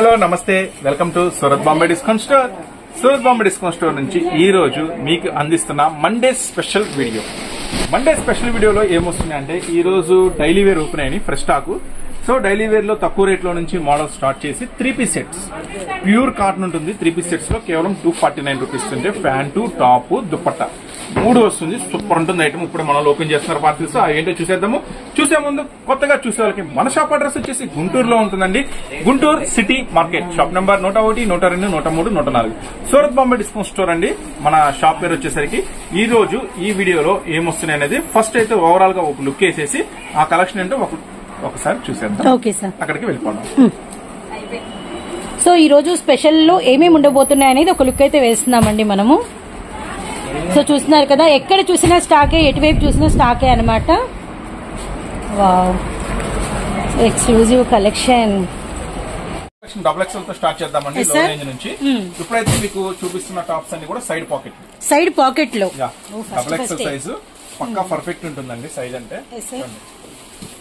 Hello నమస్తే, welcome to Surat Bombay discount store. Surat Bombay discount store నుంచి ఈ రోజు మీకు అందిస్తున్న Monday special video. Monday special వీడియోలో ఏమొస్తుంది అంటే ఈ రోజు డైలీ వేర్ ఓపెన్ అయినాయి fresh stock. So daily wear లో తక్కువ రేట్ లో నుంచి మోడల్ స్టార్ట్ చేసి 3 పీస్ సెట్స్ ప్యూర్ కాటన్ ఉంటుంది. 3 పీస్ సెట్స్ లో కేవలం 249 రూపీస్ ఉంటే ప్యాంటు టాప్ దుపట్టా 3 వస్తుంది. సూపర్ ఉంటుంది ఐటమ్. ఇప్పుడు మనం ఓపెన్ చేస్తున్నారు పార్టీస్. ఏంటో చూసేద్దాము. చూసే ముందు కొత్తగా చూసే వాళ్ళకి మన షాప్ అడ్రస్ వచ్చేసి గుంటూరులో ఉంటుందండి. Guntur city market, shop number 101, 102, 103, 104 Surat Bombay discount store అండి. మన షాప్ పేరు వచ్చేసరికి ఈ రోజు ఈ వీడియోలో ఏమొస్తున్నాయి అనేది ఫస్ట్ అయితే ఓవరాల్ గా ఒక లుక్ వేసేసి ఆ కలెక్షన్ ఏంటో ఒకసారి చూసేద్దాం. ఓకే సార్, అక్కడికి వెళ్ళిపోదాం. సో ఈ రోజు స్పెషల్ లో ఏమేమి ఉండబోతున్నాయి అనేది ఒక లుక్ అయితే వేస్తున్నామండి మనము. సో చూస్తున్నారు కదా, ఎక్కడ చూసినా స్టాకే, ఎటువైపు చూసినా స్టాకే అనమాట. Wow, exclusive collection. Double XL తో స్టార్ట్ చేద్దామండి. లో రేంజ్ నుంచి ఇప్పుడైతే మీకు చూపిస్తున్న టాప్స్ అన్ని కూడా సైడ్ పాకెట్ లో డబుల్ ఎక్స్ఎల్ సైజు పక్కా పర్ఫెక్ట్ ఉంటుందండి. సైజ్ అంటే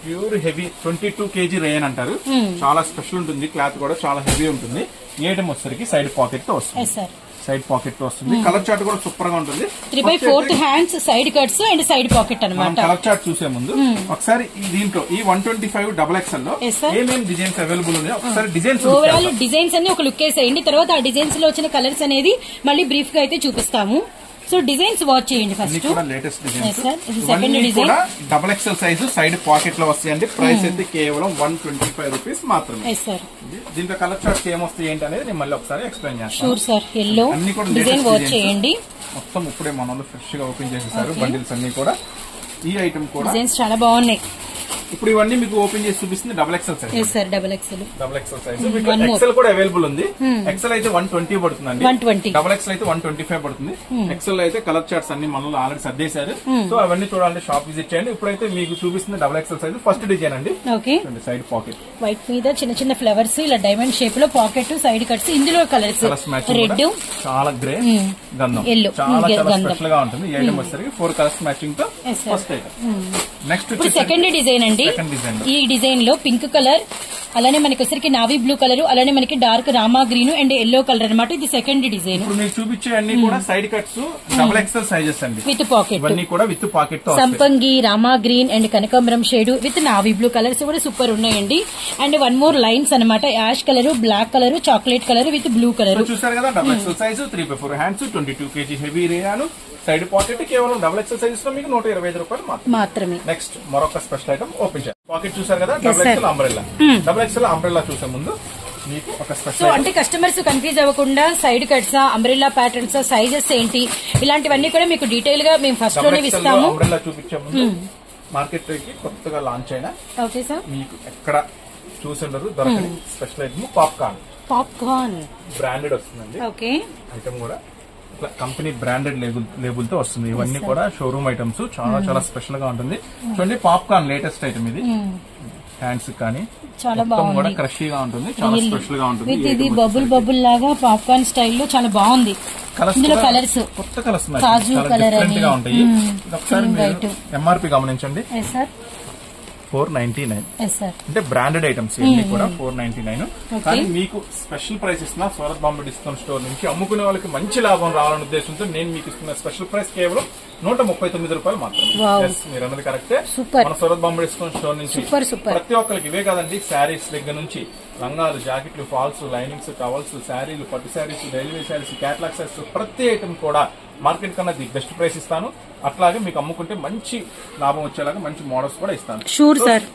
ప్యూర్ హెవీ 22 kg రేయన్ అంటారు. చాలా స్పెషల్ ఉంటుంది. క్లాత్ కూడా చాలా హెవీ ఉంటుంది. ఏటం వచ్చేసరికి సైడ్ పాకెట్ తో వస్తుంది. కలర్ చార్ట్ కూడా సూపర్ గా ఉంటుంది. 3/4 hands, side cuts and side pocket అన్నమాట. కలర్ చార్ట్ చూసే ముందు ఒకసారి దీంట్లో ఈ 125 డబుల్ ఎక్స్ఎల్ లో ఏమేమి డిజైన్స్ అవైలబుల్ ఉన్నాయో ఒకసారి డిజైన్స్ ఓవరాల్ డిజైన్స్ అన్ని ఒక లుక్ వేసేయండి. తర్వాత ఆ డిజైన్స్ లో వచ్చిన కలర్స్ అనేది మళ్ళీ బ్రీఫ్ గా అయితే చూపిస్తాము. సో డిజైన్స్ వాచ్ చేయండి first. Latest design double XL size side pocket లో వస్తాయండి. ప్రైస్ అయితే కేవలం 125 రూపీస్ మాత్రమే. దీంట్లో కలర్ చార్ట్స్ ఏమొస్తాయి ఏంటి అనేది నేను మళ్ళీ ఒకసారి ఎక్స్ప్లెయిన్ చేస్తాను. Sure sir, yellow design watch చేయండి. మొత్తం ఇప్పుడే మన వాళ్ళు ఫ్రెష్ గా ఓపెన్ చేసేసారు బండిల్స్ అన్ని కూడా. ఈ ఐటమ్ కూడా డిజైన్స్ చాలా బాగున్నాయి. ఇప్పుడు ఇవన్నీ మీకు ఓపెన్ చేసి చూపిస్తుంది double XL size. Double XL size మీకు ఎక్స్ఎల్ కూడా అవైలబుల్ ఉంది. ఎక్స్ఎల్ అయితే 120 పడుతుందండి. 120. డబుల్ ఎక్స్ఎల్ అయితే 125 పడుతుంది. ఎక్స్ఎల్ అయితే కలర్ చార్ట్స్ అన్ని మనలో ఆల్రెడీ సర్దేశారు. సో అవన్నీ చూడాలంటే షాప్ విజిట్ చేయండి. ఇప్పుడైతే మీకు చూపిస్తుంది double XL size first design అండి. సైడ్ పాకెట్ వైట్ మీద చిన్న చిన్న ఫ్లవర్స్ ఇలా డైమండ్ షేప్ లో పాకెట్, సైడ్ కట్స్. ఇందులో కలర్స్ రెడ్, చాలా గ్రే, గంధం, ఎల్లో, చాలా చాలా స్పెషల్ గా ఉంటుంది. ఈ ఐటమ్ వచ్చేసరికి 4 కలర్స్ మ్యాచింగ్ తో first item. Next second design అండి. ఈ డిజైన్ లో పింక్ కలర్, అలానే మనకి వచ్చరికి నావీ బ్లూ కలర్, అలానే మనకి dark Rama green and yellow colour అనమాట. ఇది సెకండ్ డిజైన్. ఇప్పుడు మీకు చూపించే అన్ని కూడా side cuts double XL sizes అండి. విత్ పాకెట్, ఇవన్నీ కూడా విత్ పాకెట్ తో సంపంగి, రామా గ్రీన్ అండ్ కనకాంబరం shade with navy blue colours కూడా సూపర్ ఉన్నాయండి. అండ్ 1 more లైన్స్ అనమాట. Ash colour, black colour, chocolate colour with blue colour. చూసారు కదా, double XL size 3/4 hands, 22 kg heavy రేయాలు, side pocket కేవలం డబుల్ ఎక్స్ఎల్ సైజెస్ లో మీకు 125 రూపాయలు మాత్రమే. నెక్స్ట్ మరొక స్పెషల్ ఐటమ్ ఓపెన్ చేయాలి. పాకెట్ చూసారు కదా, double XL umbrella. Double XL umbrella చూసే ముందు మీకు ఒక స్పెషల్. సో అంటే కస్టమర్స్ కన్ఫ్యూజ్ అవ్వకుండా side cuts, umbrella patterns, sizes ఏంటి ఇలాంటివన్నీ కూడా మీకు డీటెయిల్ గా మేము ఫస్ట్ లోనే ఇస్తాము. అంబ్రెల్లా చూపించే ముందు మార్కెట్ కి కొత్తగా లాంచ్ అయిన మీకు ఎక్కడ చూసిండరు దొరకని స్పెషల్ ఐటమ్ పాప్కార్న్ బ్రాండెడ్ వస్తుందండి. ఐటమ్ కూడా కంపెనీ బ్రాండెడ్ లేబుల్ తో వస్తుంది. ఇవన్నీ కూడా షోరూమ్ ఐటమ్స్. చాలా చాలా స్పెషల్ గా ఉంటుంది. చూడండి, పాప్కార్న్ లేటెస్ట్ ఐటమ్ ఇది. హ్యాండ్స్ కానీ చాలా బాగుంది, క్రషీగా ఉంటుంది, చాలా స్పెషల్ గా ఉంటుంది. ఇది బబుల్ లాగా పాప్కార్న్ స్టైల్లో చాలా బాగుంది. ఇందులో కలర్స్ కొత్త కలర్స్ కాజు కలర్ గా ఉంటాయి. ఎంఆర్పి గమనించండి, 499. అంటే బ్రాండెడ్ ఐటమ్స్ ఇవన్నీ కూడా 499. కానీ మీకు స్పెషల్ ప్రైస్ ఇస్తున్నా సూరత్ బాంబే డిస్కౌంట్ స్టోర్ నుంచి. అమ్ముకునే వాళ్ళకి మంచి లాభం రావాలనే ఉద్దేశంతో నేను మీకు ఇస్తున్న స్పెషల్ ప్రైస్ కేవలం 139 రూపాయలు మాత్రమే. మీరు అన్నది కరెక్టే. మన సూరత్ బాంబే డిస్కౌంట్ స్టోర్ నుంచి ప్రతి ఒక్కరికి ఇవే కాదండి, శారీస్ దగ్గర నుంచి లంగాలు, జాకెట్లు, ఫాల్స్, లైనింగ్స్, టవల్స్, శారీలు, పట్టు శారీస్, డైలీ శారీస్, క్యాటలాగ్ శారీస్ ప్రతి ఐటమ్ కూడా మార్కెట్ కన్నా ది బెస్ట్ ప్రైస్ ఇస్తాను. అట్లాగే మీకు అమ్ముకుంటే మంచి లాభం వచ్చేలాగా మంచి మోడల్స్ కూడా ఇస్తాను.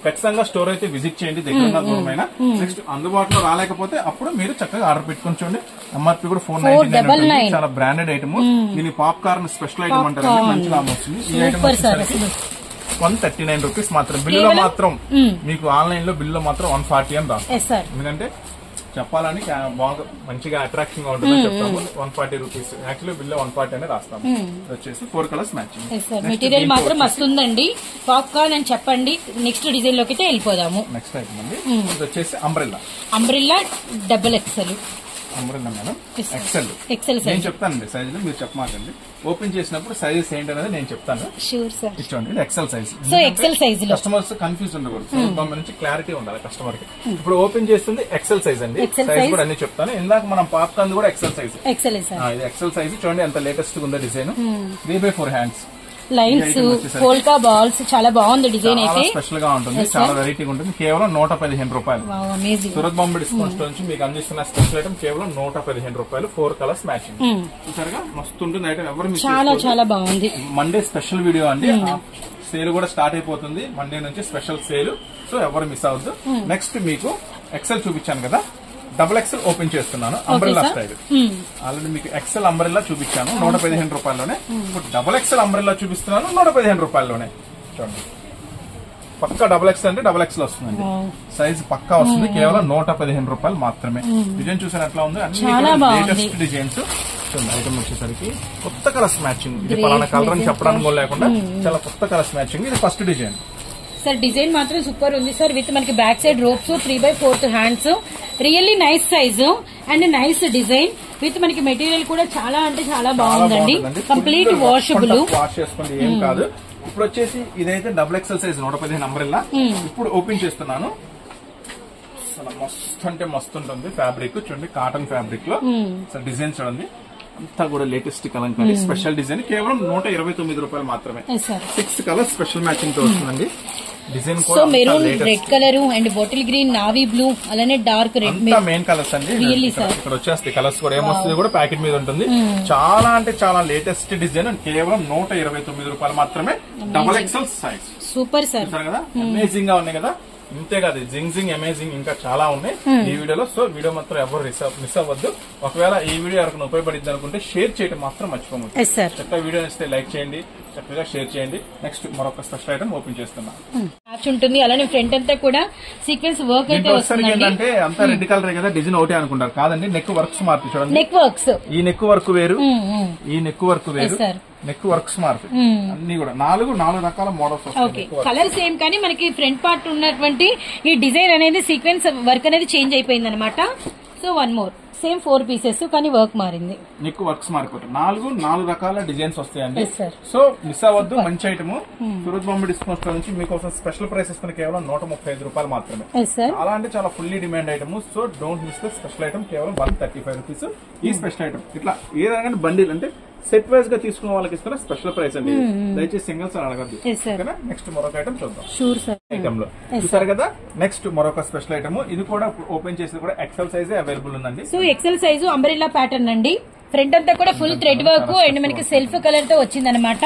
ఖచ్చితంగా స్టోర్ అయితే విజిట్ చేయండి, దగ్గర దూరమైన. నెక్స్ట్ అందుబాటులో రాలేకపోతే అప్పుడు మీరు చక్కగా ఆర్డర్ పెట్టుకుని చూడండి. ఎంఆర్పి కూడా 499. చాలా బ్రాండెడ్ ఐటమ్. దీని పాప్కార్న్ స్పెషల్ ఐటమ్ అంటారు, మంచి లాభం వస్తుంది. ఈ ఐటమ్ 139 రూపీస్ మాత్రం. బిల్లులో మాత్రం మీకు ఆన్లైన్ లో బిల్లులో మాత్రం 140 అని రాస్తాం. ఎందుకంటే చెప్పాలని బాగా మంచిగా అట్రాక్షన్ గా ఉంటుంది చెప్తాము. 140 రూపీస్. యాక్చువల్లీ బిల్ 140 అనే రాస్తాము. వచ్చేసి 4 కలర్స్ మ్యాచింగ్. మెటీరియల్ మాత్రం వస్తుందండి. పాప్కార్న్ అని చెప్పండి. నెక్స్ట్ డిజైన్ లోకి వెళ్ళిపోదాము. నెక్స్ట్ ఐటమ్ అండి, ఇది వచ్చేసి umbrella double XL. Umbrella madam XL XL నేను చెప్తానండి సైజులు, మీరు చెప్పమాకండి. ఓపెన్ చేసినప్పుడు సైజెస్ ఏంటనేది నేను చెప్తాను. Sure sir. ఇచ్చోండి, ఇది XL size. So XL size లో కస్టమర్స్ కన్ఫ్యూజ్ ఉండకూడదు, సూరత్ బాంబే నుంచి క్లారిటీ ఉండాలి కస్టమర్ కి. ఇప్పుడు ఓపెన్ చేస్తుంది ఎక్సెల్ సైజ్ అండి. సైజ్ కూడా అన్ని చెప్తాను. ఇందాక మనం పాప్కార్న్ కూడా ఎక్సెల్ సైజ్. ఎక్సెల్ ఇది ఎక్సెల్ సైజ్. చూడండి ఎంత లేటెస్ట్ ఉందో design. 3x4 hands, lines, polka balls, చాలా బాగుంది డిజైన్. అయితే స్పెషల్ గా ఉంటుంది, చాలా వెరైటీగా ఉంటుంది. కేవలం 115 రూపాయలు. సూరత్ బాంబే డిస్కౌంట్ స్టోర్ నుంచి మీకు అందిస్తున్న స్పెషల్ ఐటమ్ కేవలం 115 రూపాయలు. 4 కలర్స్ మ్యాచింగ్. చూసారుగా మస్తు ఉంటుంది ఐటమ్. ఎవరు చాలా బాగుంది. మండే స్పెషల్ వీడియో అండి. సేల్ కూడా స్టార్ట్ అయిపోతుంది మండే నుంచి, స్పెషల్ సేల్. సో ఎవరు మిస్ అవ్వద్దు. నెక్స్ట్ మీకు ఎక్సెల్ చూపించాను కదా, డబుల్ ఎక్సెల్ ఓపెన్ చేస్తున్నాను. Umbrella style. ఆల్రెడీ మీకు ఎక్సెల్ అంబ్రెల్లా చూపించాను 115 రూపాయల్లోనే. ఇప్పుడు డబుల్ ఎక్సెల్ అంబ్రెల్లా చూపిస్తున్నాను 115 రూపాయల్లోనే. చూడండి, పక్కా డబుల్ ఎక్సెల్ అంటే డబుల్ ఎక్సెల్ వస్తుందండి. సైజ్ పక్కా వస్తుంది. కేవలం 115 రూపాయలు మాత్రమే. డిజైన్ చూసాను ఎట్లా ఉంది, అన్ని లేటెస్ట్ డిజైన్స్. ఐటమ్ వచ్చేసరికి కొత్త కలర్స్ మ్యాచింగ్. ఇది పలానా కలర్ అని చెప్పడానికి కూడా లేకుండా చాలా కొత్త కలర్స్ మ్యాచింగ్. ఇది ఫస్ట్ డిజైన్ సార్. డిజైన్ మాత్రం సూపర్ ఉంది సార్. విత్ మనకి back side ropes, 3x4 hands, really nice size and nice design. With మనకి మెటీరియల్ కూడా చాలా అంటే చాలా బాగుందండి. Complete washable. వాష్ చేసుకోండి, ఏం కాదు. ఇప్పుడు వచ్చేసి ఇదైతే డబుల్ ఎక్సెల్ సైజ్ 115 అంబ్రెల్లా. ఇప్పుడు ఓపెన్ చేస్తున్నాను. మస్తు అంటే మస్తు ఉంటుంది ఫ్యాబ్రిక్. చూడండి, కాటన్ ఫ్యాబ్రిక్ లో డిజైన్ చూడండి, అంతా కూడా లేటెస్ట్ కలంకారీ స్పెషల్ డిజైన్. కేవలం 129 రూపాయలు మాత్రమే. 6 కలర్స్ స్పెషల్ మ్యాచింగ్ తో వస్తుందండి. Design so maroon, red colour and bottle green, navy blue, అలానే డార్క్ రెడ్, మెయిన్ కలర్స్ అండి. ఇక్కడ వచ్చేస్తాయి కలర్స్ కూడా. ఏమొస్తుంది కూడా ప్యాకెట్ మీద ఉంటుంది. చాలా అంటే చాలా లేటెస్ట్ డిజైన్. కేవలం 129 రూపాయలు మాత్రమే. Double XL size. Super sir కదా, అమేజింగ్ గా ఉన్నాయి కదా. ఇంతే కాదు, జింగ్ అమేజింగ్ ఇంకా చాలా ఉన్నాయి ఈ వీడియోలో. సో వీడియో మాత్రం ఎవరు మిస్ అవ్వద్దు. ఒకవేళ ఈ వీడియో ఎవరికి ఉపయోగపడింది అనుకుంటే షేర్ చేయడం మాత్రం మర్చిపోవద్దు. చక్కగా వీడియో ఇస్తే లైక్ చేయండి, చక్కగా షేర్ చేయండి. నెక్స్ట్ మరొక స్పెషల్ ఐటమ్ ఓపెన్ చేస్తున్నా. ఉంటుంది, అలానే ఫ్రంట్ అంతా కూడా సీక్వెన్స్ వర్క్ అయితే వస్తుంది. ఏంటంటే అంతా రెడ్ కలర్ కదా, డిజైన్ ఒకటే అనుకుంటారు. కాదండి, నెక్ వర్క్స్ మార్పు చూడండి. నెక్ వర్క్స్, ఈ నెక్ వర్క్ వేరు, ఈ నెక్ వర్క్ వేరు. నెక్ వర్క్స్ మార్పు అన్ని కూడా 4 రకాల మోడల్స్ వస్తాయి. కలర్ సేమ్ కానీ మనకి ఫ్రంట్ పార్ట్ ఉన్నటువంటి ఈ డిజైన్ అనేది సీక్వెన్స్ వర్క్ అనేది చేంజ్ అయిపోయింది అనమాట. సో 1 more సేమ్ 4 పీసెస్ కానీ వర్క్ మారింది. నెక్ వర్క్స్ మారిపోతాయి. 4 రకాల డిజైన్స్ వస్తాయండి. సో మిస్ అవ్వద్దు, మంచి item. Surat Bombay discount store నుంచి మీకోసం స్పెషల్ ప్రైస్ ఇస్తున్న కేవలం 135 రూపాయలు మాత్రమే. అలా అంటే చాలా fully demand item. So don't miss the special item. కేవలం 135 రూపీస్ ఈ స్పెషల్ ఐటమ్. ఇట్లా ఏదైనా బండిల్ అంటే సెట్ వైజ్ గా తీసుకున్న వాళ్ళకి ఇస్తున్న స్పెషల్ ప్రైస్ అండి. దయచేసి సింగిల్స్ అని అడగద్దు. నెక్స్ట్ మరొక ఐటమ్ చూద్దాం. ఐటమ్ లో చూసారు కదా, నెక్స్ట్ మరొక స్పెషల్ ఐటమ్. ఇది కూడా ఓపెన్ చేసి కూడా ఎక్సెల్ సైజ్ అవైలబుల్ ఉందండి. So XL size umbrella pattern అండి. ఫ్రంట్ అంతా కూడా ఫుల్ థ్రెడ్ వర్క్ అండ్ మనకి సెల్ఫ్ కలర్ తో వచ్చింది అనమాట.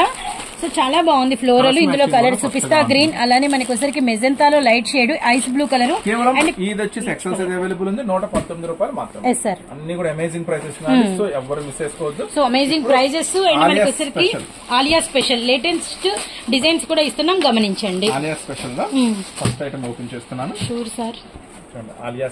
సో చాలా బాగుంది ఫ్లోరల్. ఇందులో కలర్స్ పిస్తా గ్రీన్, అలానే మనకి వచ్చరికి మెజెంతాలో light shade, ice blue colour. ఇది వచ్చేసి ఎక్సెల్ సైజ్ అవైలబుల్ ఉంది. 119 రూపాయలు మాత్రం. అన్ని కూడా అమేజింగ్ ప్రైసెస్. సో ఎవరు మిస్ చేసుకోవద్దు. సో అమేజింగ్ ప్రైజెస్ అండ్ మనకి వచ్చరికి ఆలియా స్పెషల్ లేటెస్ట్ డిజైన్స్ కూడా ఇస్తున్నాం, గమనించండి. ఆలియా స్పెషల్ లో ఫస్ట్ ఐటమ్ ఓపెన్ చేస్తున్నాను. Sure sir. Alia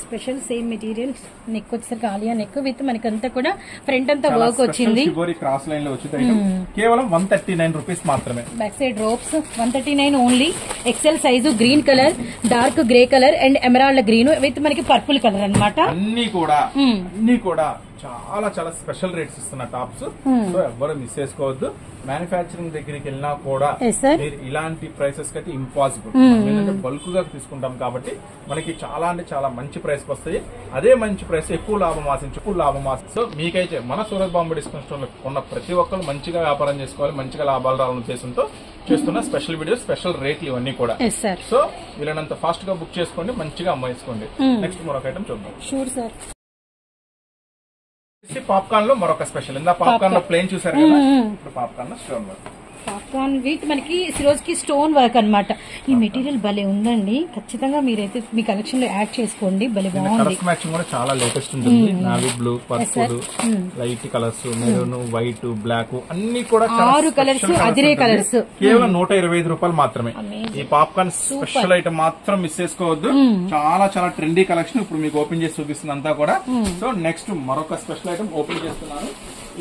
special same material. Neck వచ్చేసరికి ఆలియా నెక్ విత్ మనకి అంతా కూడా ఫ్రంట్ అంతా వర్క్ వచ్చింది. క్రాస్ లైన్ లో వచ్చింది. కేవలం 139 రూపీస్ మాత్రమే. Back side ropes 139 only. XL size, green colour, dark grey colour and emerald green with మనకి పర్పుల్ కలర్ అనమాట. అన్ని కూడా చాలా చాలా స్పెషల్ రేట్స్ ఇస్తున్న టాప్స్. సో ఎవ్వరు మిస్ చేసుకోవద్దు. మ్యానుఫ్యాక్చరింగ్ దగ్గరికి వెళ్ళినా కూడా మీరు ఇలాంటి ప్రైసెస్ అయితే ఇంపాసిబుల్. ఎందుకంటే బల్క్ గా తీసుకుంటాం కాబట్టి మనకి చాలా అంటే చాలా మంచి ప్రైస్ వస్తాయి. అదే మంచి ప్రైస్ ఎక్కువ లాభం ఆశించి. సో మీకైతే మన సూరత్ బాంబే డిస్కౌంట్ స్టోర్ లో ఉన్న ప్రతి ఒక్కరు మంచిగా వ్యాపారం చేసుకోవాలి, మంచిగా లాభాలు రావాలనే ఉద్దేశంతో చేస్తున్న స్పెషల్ వీడియో, స్పెషల్ రేట్లు ఇవన్నీ కూడా. సో వీళ్ళనంత ఫాస్ట్ గా బుక్ చేసుకోండి, మంచిగా అమ్మాయిసుకోండి. నెక్స్ట్ మరొక ఐటమ్ చూద్దాం. Sure sir. పాప్కార్న్ లో మరొక స్పెషల్. ఇందా పాప్కార్న్ లో ప్లేన్ చూసారు కదా, ఇప్పుడు పాప్కార్న్ లో స్టోన్ వర్క్. పాప్కార్న్ విత్ మనకి సిరోజ్ కి స్టోన్ వర్క్ అనమాట. ఈ మెటీరియల్ భలే ఉందండి. ఖచ్చితంగా మీరైతే మీ కలెక్షన్ లో యాడ్ చేసుకోండి, భలే బాగుంది. మ్యాచింగ్ కూడా చాలా లేటెస్ట్ ఉంటుంది. Navy blue, purple, light colours, maroon, white, black అన్ని కూడా 6 కలర్స్, అదిరే కలర్స్. కేవలం 125 రూపాయలు మాత్రమే. ఈ పాప్కార్న్ స్పెషల్ ఐటమ్ మాత్రం మిస్ చేసుకోవద్దు. చాలా చాలా ట్రెండీ కలెక్షన్ ఇప్పుడు మీకు ఓపెన్ చేసి చూపిస్తుంది అంతా కూడా. సో నెక్స్ట్ మరొక స్పెషల్ ఐటమ్ ఓపెన్ చేస్తున్నాను.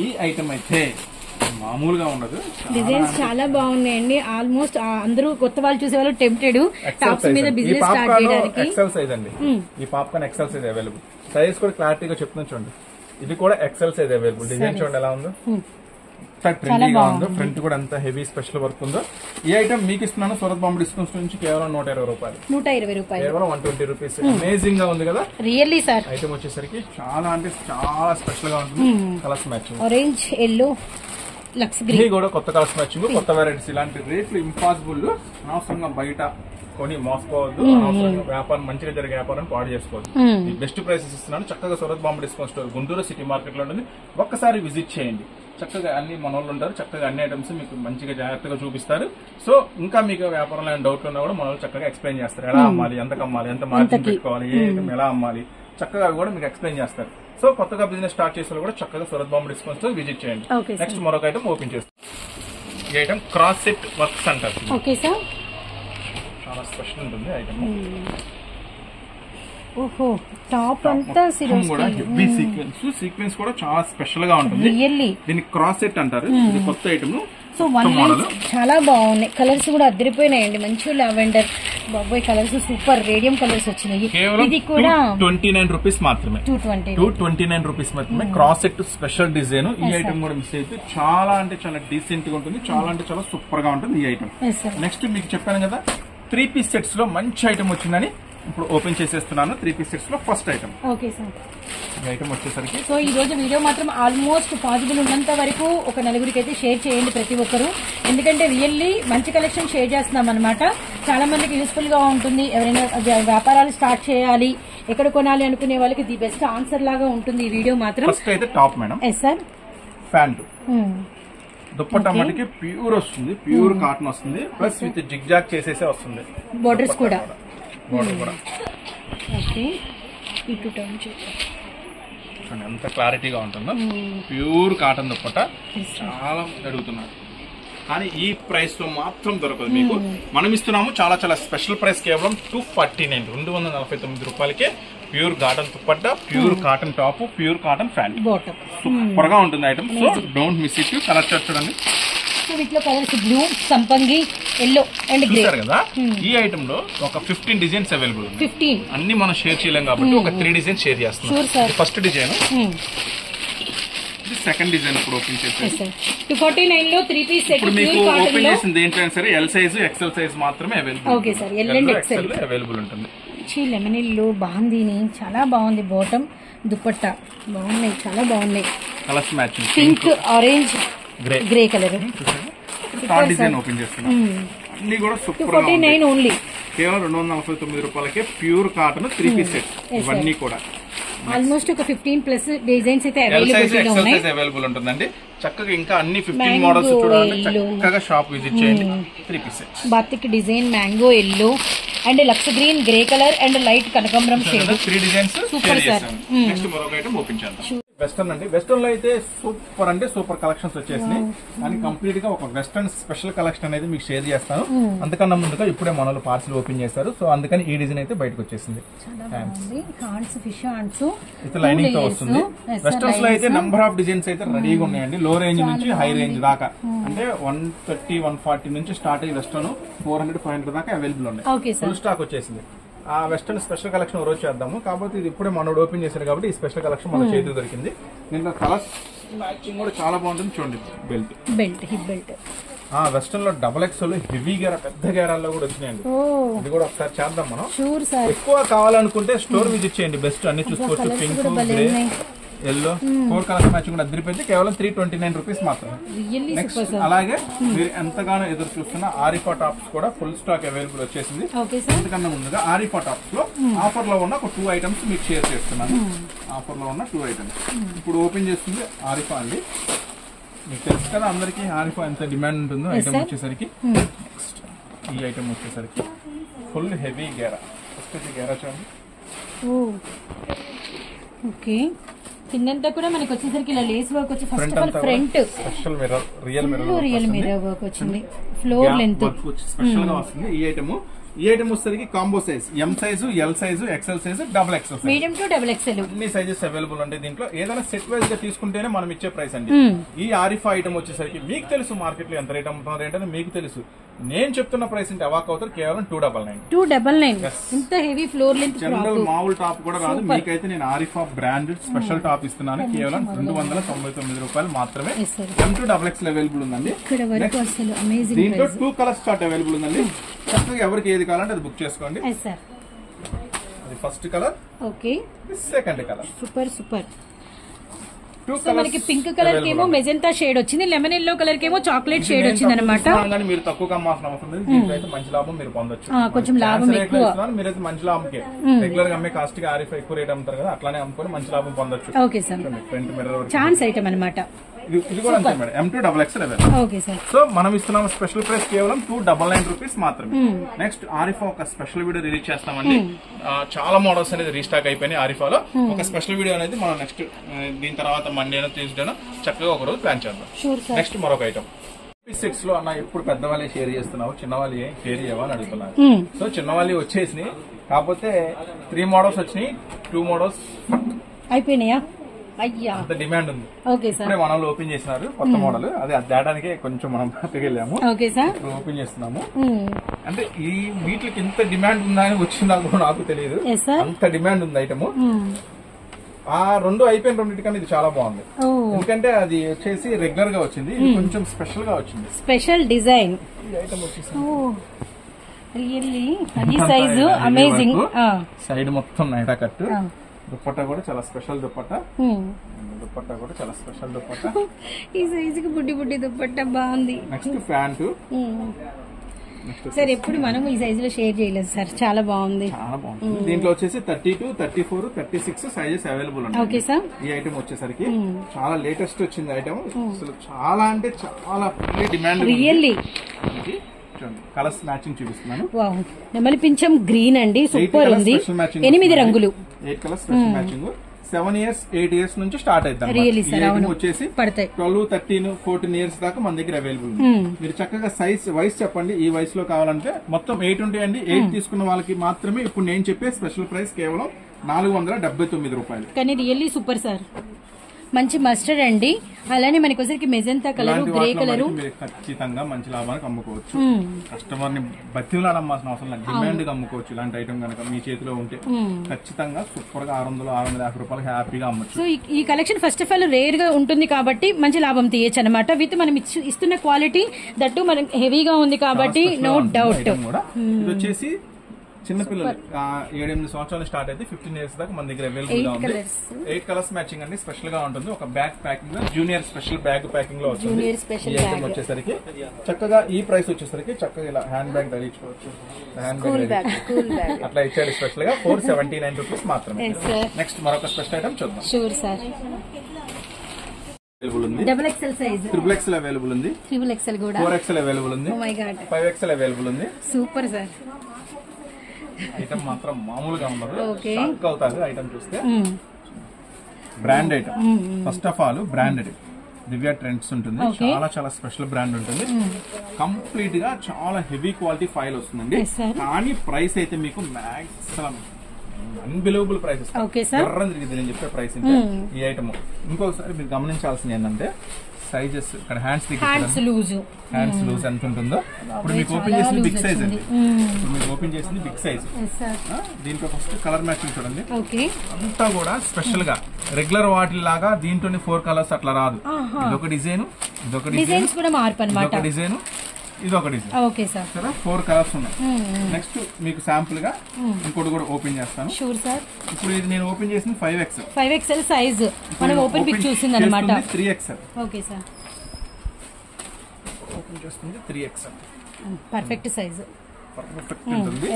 ఈ ఐటమ్ అయితే మామూలుగా ఉండదు. డిజైన్స్ చాలా బాగున్నాయండి. ఆల్మోస్ట్ అందరూ కొత్త వాళ్ళు చూసే వాళ్ళు టెంప్టెడ్ టాప్స్ మీద బిజినెస్ స్టార్ట్ చేయడానికి. ఎక్సెల్ సైజ్ అండి ఈ popcorn, XL size available. Size కూడా క్లారిటీగా చెప్తున్నా చూడండి. ఇది కూడా ఎక్సెల్ సైజ్ అవైలబుల్. డిజైన్ చూడండి ఎలా ఉందో, ట్రెండీగా ఉందో. ఫ్రంట్ కూడా ఎంత హెవీ స్పెషల్ వర్క్ ఉందో. ఈ ఐటమ్ మీకు ఇస్తున్నాను సూరత్ బాంబే డిస్కౌంట్స్ నుంచి కేవలం 120 రూపాయలు. 120 రూపాయలు, కేవలం 120 రూపీస్. అమేజింగ్ గా ఉంది కదా రియల్లీ సార్. ఐటమ్ వచ్చేసరికి చాలా అంటే చాలా స్పెషల్ గా ఉంటుంది. Colours matching orange, yellow, lux green, ఇది కూడా కొత్త కలర్స్ మ్యాచింగ్, కొత్త వెరైటీస్. ఇలాంటి రేట్లు ఇంపాసిబుల్. అనవసరంగా బయట కొని మోసపోవద్దు. అనవసరంగా వ్యాపారం మంచిగా జరిగే వ్యాపారం పాడు చేసుకోవద్దు. బెస్ట్ ప్రైసెస్ ఇస్తున్నాను. చక్కగా Surat Bombay discount store Guntur city market లో ఉంటుంది. ఒక్కసారి విజిట్ చేయండి. చక్కగా అన్ని మన వాళ్ళు ఉంటారు. చక్కగా అన్ని ఐటమ్స్ మీకు మంచిగా జాగ్రత్తగా చూపిస్తారు. సో ఇంకా మీకు వ్యాపారంలో డౌట్లు ఉన్నా కూడా మన వాళ్ళు చక్కగా ఎక్స్ప్లెయిన్ చేస్తారు. ఎలా అమ్మాలి, ఎంతకు అమ్మాలి, ఎంత మార్జిన్ పెట్టుకోవాలి, ఏ ఐటమ్ ఎలా అమ్మాలి, చక్కగా అవి కూడా మీకు ఎక్స్ప్లెయిన్ చేస్తారు. సో కొత్తగా బిజినెస్ స్టార్ట్ చేసే కూడా చక్కగా Surat Bombay discount store visit చేయండి. నెక్స్ట్ మరొక ఐటమ్ ఓపెన్ చేస్తాం. ఈ ఐటమ్ క్రాస్ సెట్ వర్క్స్ అంటారు. ఓకే సార్, చాలా స్పెషల్ ఉంటుంది ఐటమ్. ఓహో, టాప్ అంతా కూడా హెవీ సీక్వెన్స్ కూడా చాలా స్పెషల్ గా ఉంటుంది. దీన్ని క్రాస్ సెట్ అంటారు. ఇది కొత్త ఐటమ్. సో వన్ చాలా బాగున్నాయి. కలర్స్ కూడా అదిరిపోయినాయండి. మంచి లావెండర్, బాబోయ్ కలర్స్ సూపర్ రేడియం కలర్స్ వచ్చినాయి. ఇది కూడా 29 రూపీస్ మాత్రమే. 229 రూపీస్ మాత్రమే. Cross set special design. ఈ ఐటమ్ కూడా మిస్ అయితే చాలా అంటే చాలా డీసెంట్ గా ఉంటుంది. చాలా అంటే చాలా సూపర్ గా ఉంటుంది ఈ ఐటమ్. నెక్స్ట్ మీకు చెప్పాను కదా 3 పీస్ సెట్స్ లో మంచి ఐటమ్ వచ్చిందని ఇప్పుడు ఓపెన్ చేసేస్తున్నాను. 3 పీస్ సెట్స్ లో ఫస్ట్ ఐటమ్. Okay sir. ఈ ఐటమ్ వచ్చేసరికి సో ఈ రోజు వీడియో మాత్రం ఆల్మోస్ట్ పాసిబుల్ ఉన్నంత వరకు ఒక నలుగురికి అయితే షేర్ చేయండి ప్రతి ఒక్కరు. ఎందుకంటే రియల్లీ మంచి కలెక్షన్ షేర్ చేస్తున్నాం అనమాట. చాలా మందికి యూస్ఫుల్ గా ఉంటుంది. ఎవరైనా వ్యాపారాలు స్టార్ట్ చేయాలి, ఎక్కడ కొనాలి అనుకునే వాళ్ళకి ది బెస్ట్ ఆన్సర్ లాగా ఉంటుంది ఈ వీడియో మాత్రం. ఫస్ట్ అయితే top madam. Yes sir. Pant dupatta మటుకి ప్యూర్ వస్తుంది. ప్యూర్ కాటన్ వస్తుంది. ప్లస్ విత్ జిగ్జాగ్ చేసేసే వస్తుంది. బోర్డర్స్ కూడా. బోర్డర్ కూడా ఓకే. ఎంత క్లారిటీగా ఉంటుందో. ప్యూర్ కాటన్ దుప్పట్టా చాలా అడుగుతున్నారు. కానీ ఈ ప్రైస్ లో మాత్రం దొరకదు మీకు. మనం ఇస్తున్నాము చాలా చాలా స్పెషల్ ప్రైస్. కేవలం 249 249 రూపాయలకే pure cotton dupatta, pure cotton top, pure cotton pant. Super గా ఉంటుంది item. So don't miss it. Colour చూడండి. వీటిలో కలర్స్ బ్లూ, సంపంగి, ఎల్లో అండ్ గ్రే కదా. ఈ ఐటమ్ లో ఒక 15 డిజైన్స్ అవైలబుల్. 15 అన్ని మనం షేర్ చేయలేం కాబట్టి ఒక 3 డిజైన్ షేర్ చేస్తున్నాం. ఫస్ట్ డిజైన్, సెకండ్ డిజైన్ ఇప్పుడు ఓపెన్ చేసేసి 249 లో 3 పీస్ సెట్. ఇప్పుడు మీకు ఓపెన్ చేసింది ఏంటంటే సరే ఎల్ సైజ్, ఎక్సెల్ సైజ్ మాత్రమే available. Okay sir. L and XL available ఉంటుంది. లెమన్ ఎల్లో బాందీని చాలా బాగుంది. బాటమ్, దుపట్టా బాగున్నాయి, చాలా బాగున్నాయి. Colours matching pink, orange, grey colour. Third design open చేస్తున్నాం. అన్ని కూడా సూపర్. 249 ఓన్లీ. కేవలం 249 రూపాయలకే ప్యూర్ కాటన్ 3 పీస్ సెట్. ఇవన్నీ కూడా ఆల్మోస్ట్ ఒక 15+ డిజైన్స్ అయితే అవైలబుల్ ఉంటుందండి. చక్కగా ఇంకా అన్ని 15 మోడల్స్ చూడండి. చక్కగా షాప్ విజిట్ చేయండి. 3 piece set. Batik design, mango yellow and lux green, grey colour and light కనకాంబరం shade. 3 designs super sir. Next మరొక ఐటమ్ ఓపెన్ చేద్దాం. వెస్టర్న్ అండి. వెస్టర్న్ లో అయితే సూపర్ అంటే సూపర్ కలెక్షన్స్ వచ్చేసినాయి. కానీ కంప్లీట్ గా ఒక వెస్టర్న్ స్పెషల్ కలెక్షన్ అనేది మీకు షేర్ చేస్తాను. అంతకన్నా ముందుగా ఇప్పుడే మనలో పార్సల్ ఓపెన్ చేస్తారు. సో అందుకని ఈ డిజైన్ అయితే బయటకు వచ్చేసింది. లైనింగ్ తో వస్తుంది. వెస్టర్న్స్ లో అయితే నంబర్ ఆఫ్ డిజైన్స్ అయితే రెడీగా ఉన్నాయండి. లో రేంజ్ నుంచి హై రేంజ్ దాకా. అంటే 130, 140 నుంచి స్టార్ట్ అయ్యి వెస్టర్న్ 400, 500 దాకా అవైలబుల్ ఉన్నాయి. ఫుల్ స్టాక్ వచ్చేసింది. ఆ వెస్టర్న్ స్పెషల్ కలెక్షన్ రోజు చేద్దాము. కాబట్టి ఇది ఇప్పుడే మనోడు ఓపెన్ చేశారు కాబట్టి ఈ స్పెషల్ కలెక్షన్ మన చేతికి దొరికింది. దీంట్లో కలర్స్ మ్యాచింగ్ కూడా చాలా బాగుంటుంది. చూడండి. Belt, hip belt. వెస్టర్న్ లో డబుల్ ఎక్స్ఎల్ హెవీ గేరా, పెద్ద గేరాల్లో కూడా వచ్చినాయండి. ఇది కూడా ఒకసారి చేద్దాం మనం. ఎక్కువ కావాలనుకుంటే స్టోర్ విజిట్ చేయండి. బెస్ట్ అన్ని చూసుకోవచ్చు. Pink, grey, yellow 4 colours matching కూడా అదిరిపోయింది. కేవలం 329 రూపీస్ మాత్రమే. నెక్స్ట్ అలాగే మీరు ఎంతగానో ఎదురు చూస్తున్న ఆరిఫా టాప్స్ కూడా ఫుల్ స్టాక్ అవైలబుల్ వచ్చేసింది. ఎందుకన్నా ముందుగా ఆరిఫా టాప్స్ లో ఆఫర్ లో ఉన్న ఒక 2 ఐటమ్స్ మీకు షేర్ చేస్తున్నాను. ఆఫర్ లో ఉన్న 2 ఐటమ్స్ ఇప్పుడు ఓపెన్ చేస్తుంది ఆరిఫా అండి. మీకు తెలుసు కదా అందరికి ఆరిఫా ఎంత డిమాండ్ ఉంటుందో. ఐటమ్ వచ్చేసరికి నెక్స్ట్ ఈ ఐటమ్ వచ్చేసరికి ఫుల్ హెవీ గేరా. ఫస్ట్ గేరా చూడండి. ఓకే. కిందంతా కూడా మనకి వచ్చేసరికి ఇలా లేస్ వర్క్ వచ్చి first of all front special mirror, real mirror work వచ్చింది. ఫ్లోర్ లెంత్ స్పెషల్ గా వస్తుంది. ఈ ఐటమ్ ఈ ఐటమ్ వచ్చేసరికి combo size M size, L size, XL size, double XL, medium to double XL అన్ని సైజెస్ అవైలబుల్ ఉంటాయి దీంట్లో. ఏదైనా సెట్ వైజ్ గా తీసుకుంటేనే మనం ఇచ్చే ప్రైస్ అండి. ఈ ఆరిఫా ఐటమ్ వచ్చేసరికి మీకు తెలుసు మార్కెట్ లో ఎంత రేట్ అమ్ముతున్నారు ఏంటంటే మీకు తెలుసు. నేను చెప్తున్న ప్రైస్ అంటే అవాక్ అవుతారు కేవలం 299. 299 ఇంత హెవీ ఫ్లోర్ లెంత్ జనరల్ మామూలు టాప్ కూడా రాదు. మీకైతే నేను ఆరిఫా బ్రాండెడ్ స్పెషల్ టాప్ ఇస్తున్నాను కేవలం 299 రూపాయలు మాత్రమే. M2XX అవైలబుల్ ఉందండి. దీంట్లో 2 కలర్స్ చార్ట్ అవైలబుల్ ఉందండి. చక్కగా ఎవరికి ఏది కావాలంటే అది బుక్ చేసుకోండి. అది first colour, okay, second colour. Super. So మనకి పింక్ కలర్ కి ఏమో మెజెంటా షేడ్ వచ్చింది, లెమన్ ఎల్లో కలర్ కి ఏమో చాక్లెట్ షేడ్ వచ్చింది అనమాట. మీరు తక్కువగా అమ్మాల్సిన అవసరం లేదు. దీంట్లో అయితే మంచి లాభం మీరు పొందొచ్చు. కొంచెం లాభం ఎక్కువ. మీరైతే మంచి లాభంకే రెగ్యులర్ గా అమ్మే కాస్ట్ కి ఆరిఫై ఎక్కువ రేట్ అమ్ముతారు కదా, అట్లానే అమ్ముకొని మంచి లాభం పొందొచ్చు. ఓకే సార్, ఛాన్స్ ఐటమ్ అనమాట. ఇది కూడా అంతే madam, M2XX okay sir. So మనం ఇస్తున్నాం స్పెషల్ ప్రైస్ కేవలం 299 రూపీస్ మాత్రమే. నెక్స్ట్ ఆరిఫా ఒక స్పెషల్ వీడియో రిలీజ్ చేస్తామండి. చాలా మోడల్స్ అనేది రీస్టాక్ అయిపోయినాయి ఆరిఫాలో. ఒక స్పెషల్ వీడియో అనేది మనం నెక్స్ట్ దీని తర్వాత మండేనో ట్యూస్డేనో చక్కగా ఒక రోజు ప్లాన్ చేద్దాం. నెక్స్ట్ మరొక ఐటమ్ 6 లో అన్న ఇప్పుడు పెద్దవాళ్ళే షేర్ చేస్తున్నావు, చిన్నవాళ్ళు ఏం షేర్ చేయవని అడుగుతున్నారు. సో చిన్నవాళ్ళు వచ్చేసినాయి, కాకపోతే 3 మోడల్స్ వచ్చినాయి, 2 మోడల్స్ అయిపోయినాయా? అయ్యా, అంత డిమాండ్ ఉంది. Okay sir. ఇప్పుడే మనలో ఓపెన్ చేసినారు కొత్త మోడల్, అది తేడానికే కొంచెం మనం పట్టుకెళ్ళాము. ఓకే సార్, ఓపెన్ చేస్తున్నాము. అంటే ఈ వీటికి ఎంత డిమాండ్ ఉందా అని వచ్చిందా నాకు తెలియదు, అంత డిమాండ్ ఉంది ఐటమ్. ఆ రెండు అయిపోయిన రెండింటికన్నా ఇది చాలా బాగుంది. ఎందుకంటే అది వచ్చేసి రెగ్యులర్ గా వచ్చింది, ఇది కొంచెం స్పెషల్ గా వచ్చింది. స్పెషల్ డిజైన్ ఐటమ్ వచ్చేసి రియల్లీ అది సైజు అమేజింగ్. సైడ్ మొత్తం నైటా కట్. దుప్పట్టా కూడా చాలా స్పెషల్ దుప్పట్టా. దుప్పట్టా కూడా చాలా స్పెషల్ దుప్పట్టా. ఈ సైజుకి బుడ్డి దుప్పట్టా బాగుంది. నెక్స్ట్ ప్యాంటు సార్, ఎప్పుడు మనం ఈ సైజ్ లో షేర్ చేయలేదు సార్, చాలా బాగుంది. చాలా బాగుంది. దీంట్లో వచ్చేసి 32, 34, 36 సైజెస్ అవైలబుల్ ఉన్నాయి. Okay sir. ఈ ఐటమ్ వచ్చేసరికి చాలా లేటెస్ట్ వచ్చింది ఐటమ్. అసలు చాలా అంటే చాలా డిమాండ్. రియల్లీ కలర్స్ మ్యాచింగ్ చూపిస్తున్నాను. నెమలి పింఛం గ్రీన్ అండి, సూపర్ ఉంది. 8 రంగులు, 8 కలర్స్ మ్యాచింగ్. 7 years, 8 years నుంచి స్టార్ట్ అవుతుంది. వచ్చేసి 12, 13, 14 years దాకా మన దగ్గర అవైలబుల్ ఉంది. మీరు చక్కగా సైజ్ వయసు చెప్పండి, ఈ వయసులో కావాలంటే మొత్తం 8 ఉంటాయండి. 8 తీసుకున్న వాళ్ళకి మాత్రమే ఇప్పుడు నేను చెప్పే స్పెషల్ ప్రైస్ కేవలం 479 రూపాయలు. కానీ రియల్లీ సూపర్ సార్, మంచి మస్టర్డ్ అండి. అలానే మనకి వచ్చరికి మెజంతా కలర్, గ్రే కలర్. ఖచ్చితంగా మంచి లాభానికి అమ్ముకోవచ్చు. కస్టమర్ ని బతిలాడమ్మాల్సిన అవసరం లేదు, డిమాండ్ గా అమ్ముకోవచ్చు. ఇలాంటి ఐటమ్ కనుక మీ చేతిలో ఉంటే ఖచ్చితంగా సూపర్ గా 600, 650 రూపాయలు హ్యాపీగా అమ్మచ్చు. సో ఈ collection first of all rare గా ఉంటుంది కాబట్టి మంచి లాభం తీయచ్చు అనమాట. విత్ మనం ఇస్తున్న క్వాలిటీ దట్టు మనం హెవీగా ఉంది కాబట్టి నో డౌట్. ఇది వచ్చేసి చిన్నపిల్లలు 7-8 సంవత్సరాలు స్టార్ట్ అయితే 15 years దాకా మన దగ్గర అవైలబుల్ గా ఉంది. 8 కలర్స్ మ్యాచింగ్ అండి, స్పెషల్ గా ఉంటుంది. ఒక బ్యాగ్ ప్యాకింగ్ లో జూనియర్ స్పెషల్ బ్యాగ్ ప్యాకింగ్ లో వస్తుంది. వచ్చేసరికి చక్కగా ఈ ప్రైస్ వచ్చేసరికి చక్కగా ఇలా హ్యాండ్ బ్యాగ్ ధరించుకోవచ్చు. హ్యాండ్ బ్యాగ్ అట్లా ఇచ్చాడు స్పెషల్ గా 479 రూపీస్ మాత్రమే. నెక్స్ట్ మరొక స్పెషల్ ఐటమ్ చూద్దాం. Sure sir. Double XL size, XXL available ఉంది. XXL కూడా 4XL అవైలబుల్ ఉంది. 5XL అవైలబుల్ ఉంది. Super sir. ఐటమ్ మాత్రం మామూలుగా ఉండదు, షాక్ అవుతారు ఐటమ్ చూస్తే. Brand item, first of all branded Divya trends ఉంటుంది. చాలా చాలా స్పెషల్ బ్రాండ్ ఉంటుంది. కంప్లీట్ గా చాలా హెవీ క్వాలిటీ ఫైల్ వస్తుందండి. కానీ ప్రైస్ అయితే మీకు మాక్సిమం అన్బిలీవబుల్ ప్రైసెస్. తిరిగింది నేను చెప్పే ప్రైస్ ఈ ఐటమ్. ఇంకొకసారి మీరు గమనించాల్సింది ఏంటంటే సైజెస్ ఇక్కడ హ్యాండ్స్ లూజ్ ఎంత ఉంటుందో. ఇప్పుడు మీకు ఓపెన్ చేసింది బిగ్ సైజ్ అండి. ఇప్పుడు మీకు ఓపెన్ చేసింది బిగ్ సైజ్. దీంట్లో ఫస్ట్ కలర్ మ్యాచింగ్ చూడండి. అంతా కూడా స్పెషల్ గా రెగ్యులర్ వాటిలాగా దీంట్లోనే 4 కలర్స్ అట్లా రాదు. ఇదొక డిజైన్, ఇదొక డిజైన్, ఇదొక డిజైన్, ఇదొక డిజైన్. Okay sir. 4 కలర్స్ ఉన్నాయి. నెక్స్ట్ మీకు శాంపుల్ గా ఇంకోటి కూడా ఓపెన్ చేస్తాను. Sure sir. ఇప్పుడు ఇది నేను ఓపెన్ చేసింది 5XL సైజ్. మనం ఓపెన్ పిక్ చూసింది అన్నమాట. 3XL. Okay sir. ఓపెన్ చేస్తుంది 3XL. పర్ఫెక్ట్ సైజ్, పర్ఫెక్ట్ ఉంటుంది.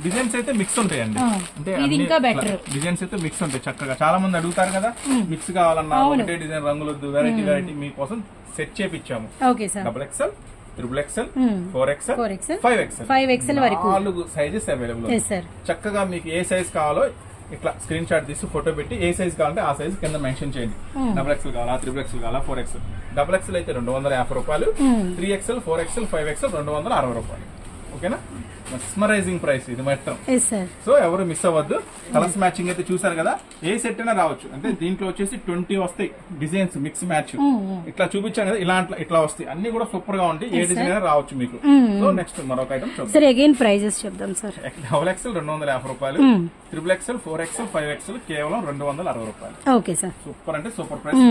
డిజైన్స్ అయితే మిక్స్ ఉంటాయండి. అంటే ఇంకా బెటర్ డిజైన్స్ అయితే మిక్స్ ఉంటాయి చక్కగా. చాలా మంది అడుగుతారు కదా మిక్స్ కావాలన్నా, ఒకటే డిజైన్ రంగులొద్దు, వెరైటీ మీకోసం సెట్ చేపించాము. Okay sir. XXL, XXL, 4XL, 5XL వరకు 4 సైజెస్ అవైలబుల్. చక్కగా మీకు ఏ సైజ్ కావాలో ఇట్లా స్క్రీన్ షాట్ తీసి ఫోటో పెట్టి ఏ సైజ్ కావాలంటే ఆ సైజ్ కింద మెన్షన్ చేయండి. XXL కావాలా, XXL కావాలా, 4XL. XXL అయితే 250 రూపాయలు, 3XL, 4XL, 5XL 260 రూపాయలు. ఓకే. ఓకేనా, మెస్మరైజింగ్ ప్రైస్ ఇది మాత్రం. Yes sir. సో ఎవరు మిస్ అవ్వద్దు. కలర్స్ మ్యాచింగ్ అయితే చూసారు కదా, ఏ సెట్ అయినా రావచ్చు. అంటే దీంట్లో వచ్చేసి 20 వస్తాయి డిజైన్స్ మిక్స్ మ్యాచ్. ఇట్లా చూపించాను కదా, ఇట్లా వస్తాయి, అన్ని కూడా సూపర్ గా ఉంటాయి. ఏ డిజైన్ అయినా రావచ్చు మీకు. సో నెక్స్ట్ మరొక ఐటమ్ చూద్దాం సార్. అగైన్ ప్రైజెస్ చెప్దాం సార్. XXL 250 రూపాయలు, XXL 4XL 5XL కేవలం 260 రూపాయలు. Okay sir. సూపర్ అంటే super price.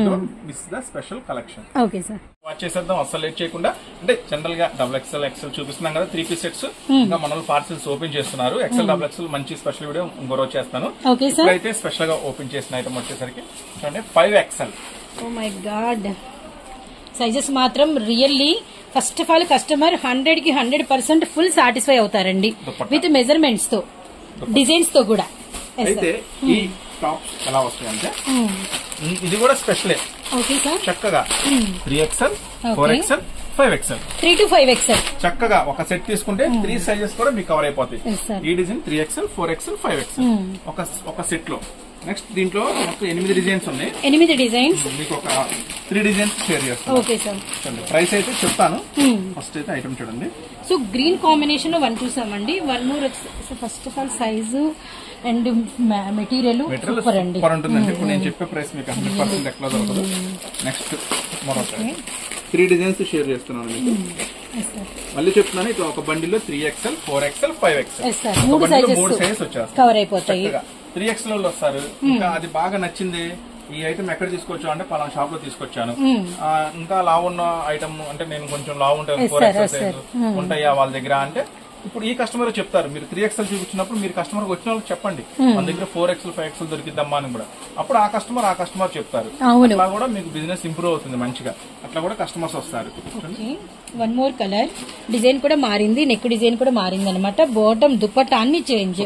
Miss the special collection. Okay sir. Watch చేసేద్దాం అస్సలు లేట్ చేయకుండా. అంటే జనరల్ గా XXL XL చూపిస్తున్నాం కదా, 3 పీస్ సెట్స్. ఇంకా మన పార్సల్స్ ఓపెన్ చేస్తున్నారు. XL XXL మంచి స్పెషల్ వీడియో ఇంకో రోజు చేస్తాను. ఇప్పుడైతే స్పెషల్ గా ఓపెన్ చేసిన ఐటమ్ వచ్చేసరికి చూడండి 5XL. Oh my god, sizes మాత్రం really first of all customer 100కి 100% ఫుల్ సాటిస్ఫై అవుతారండి విత్ మెజర్మెంట్స్ తో, డిజైన్స్ తో కూడా. అయితే ఈ టాప్స్ ఎలా వస్తాయంటే ఇది కూడా స్పెషలే. Okay sir. చక్కగా 3XL 4XL 5XL 3 to 5XL చక్కగా ఒక సెట్ తీసుకుంటే 3 సైజెస్ కూడా మీకు కవర్ అయిపోతాయి. ఈ డిజైన్ 3XL 4XL 5XL ఒక సెట్ లో. నెక్స్ట్ దీంట్లో మొత్తం 8 డిజైన్స్ ఉన్నాయి. 8 డిజైన్స్ మీకు ఒక 3 డిజైన్స్ షేర్ చేస్తాను. Okay sir. చూడండి ప్రైస్ అయితే చెప్తాను. ఫస్ట్ అయితే ఐటమ్ చూడండి. సో గ్రీన్ కాంబినేషన్ లో 1 చూసామండి. 1 more first of all size and material super అండి. సూపర్ ఉంటుందండి. ఇప్పుడు నేను చెప్పే ప్రైస్ మీకు 100% ఎట్లా దొరకదు. నెక్స్ట్ మరొక 3 డిజైన్స్ షేర్ చేస్తున్నాను మీకు. మళ్ళీ చెప్తున్నాను, ఇట్లా ఒక బండిలో 3XL 4XL 5XL 3 సైజెస్ వచ్చేస్తాయి, కవర్ అయిపోతాయి. 3XL వాళ్ళు వస్తారు. ఇంకా అది బాగా నచ్చింది, ఈ ఐటమ్ ఎక్కడ తీసుకొచ్చా అంటే పలానా షాప్ లో తీసుకొచ్చాను. ఇంకా లావు ఉన్న ఐటమ్ అంటే నేను కొంచెం లావు ఉంటాను, 4XL సైజ్ ఉంటాయా వాళ్ళ దగ్గర అంటే ఇప్పుడు ఈ కస్టమర్ చెప్తారు. మీరు 3XL చూపించినప్పుడు మీరు కస్టమర్ వచ్చిన వాళ్ళకి చెప్పండి మన దగ్గర 4XL 5XL దొరికిద్దమ్మా అని కూడా. అప్పుడు ఆ కస్టమర్ చెప్తారు. అట్లా కూడా మీకు బిజినెస్ ఇంప్రూవ్ అవుతుంది మంచిగా. అట్లా కూడా కస్టమర్స్ వస్తారు. 1 మోర్ కలర్ డిజైన్ కూడా మారింది, నెక్ డిజైన్ కూడా మారింది అనమాట. బాటమ్ దుపట్టా అన్ని చేంజ్.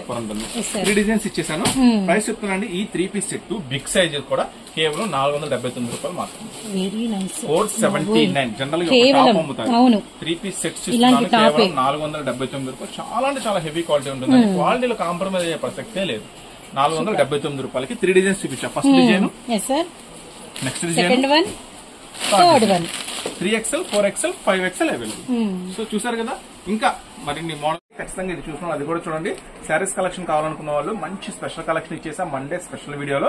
3 డిజైన్స్ ఇచ్చేసాను. ప్రైస్ చెప్తున్నాండి. ఈ 3 పీస్ సెట్ బిగ్ సైజ్ కూడా కేవలం 479 రూపాయలు మాత్రమే. Very nice. 479 జనరల్ గా అమ్ముతారు. 3 పీస్ సెట్స్ కేవలం 479 రూపాయలు. చాలా అంటే చాలా హెవీ క్వాలిటీ ఉంటుంది. క్వాలిటీలో కాంప్రమైజ్ అయ్యే ప్రసక్తే లేదు. 479 రూపాయలకి 3 డిజైన్స్ చూపించా. First design, next design, third one 3XL 4XL 5XL available. So చూసారు కదా. ఇంకా మరిన్ని మోడల్ ఖచ్చితంగా ఇది చూస్తున్నాం, అది కూడా చూడండి. శారీస్ కలెక్షన్ కావాలనుకున్న వాళ్ళు మంచి స్పెషల్ కలెక్షన్ ఇచ్చేసా మండే స్పెషల్ వీడియోలో.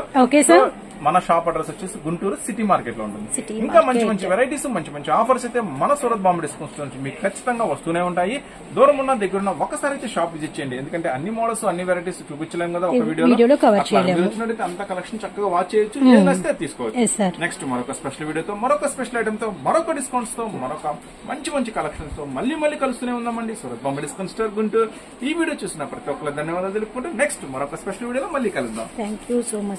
మన షాప్ అడ్రస్ వచ్చేసి గుంటూరు సిటీ మార్కెట్ లో ఉంటుంది. ఇంకా మంచి మంచి వెరైటీస్, మంచి మంచి ఆఫర్స్ అయితే మన సూరత్ బాంబే డిస్కౌంట్స్ నుంచి మీకు ఖచ్చితంగా వస్తూనే ఉంటాయి. దూరం ఉన్న దగ్గర ఉన్న ఒకసారి అయితే షాప్ విజిట్ చేయండి. ఎందుకంటే అన్ని మోడల్స్ అన్ని వెరైటీస్ చూపించలేము కదా ఒక వీడియోలో. మీరు వచ్చినట్టు అంత కలెక్షన్ చక్కగా వాచ్ చేయొచ్చు, ఏం నచ్చితే తీసుకోవచ్చు. నెక్స్ట్ మరొక స్పెషల్ వీడియోతో, మరొక స్పెషల్ ఐటమ్ తో, మరొక డిస్కౌంట్స్ తో, మరొక మంచి మంచి కలెక్షన్స్ తో మళ్ళీ కలుస్తూనే ఉందామండి సూరత్ బాంబే డిస్కౌంట్ స్టోర్ గుంటూరు. ఈ వీడియో చూసిన ప్రతి ఒక్కరు ధన్యవాదాలు తెలుపుకుంటూ నెక్స్ట్ మరొక స్పెషల్ వీడియోలో మళ్ళీ కలుద్దాం. Thank you so much.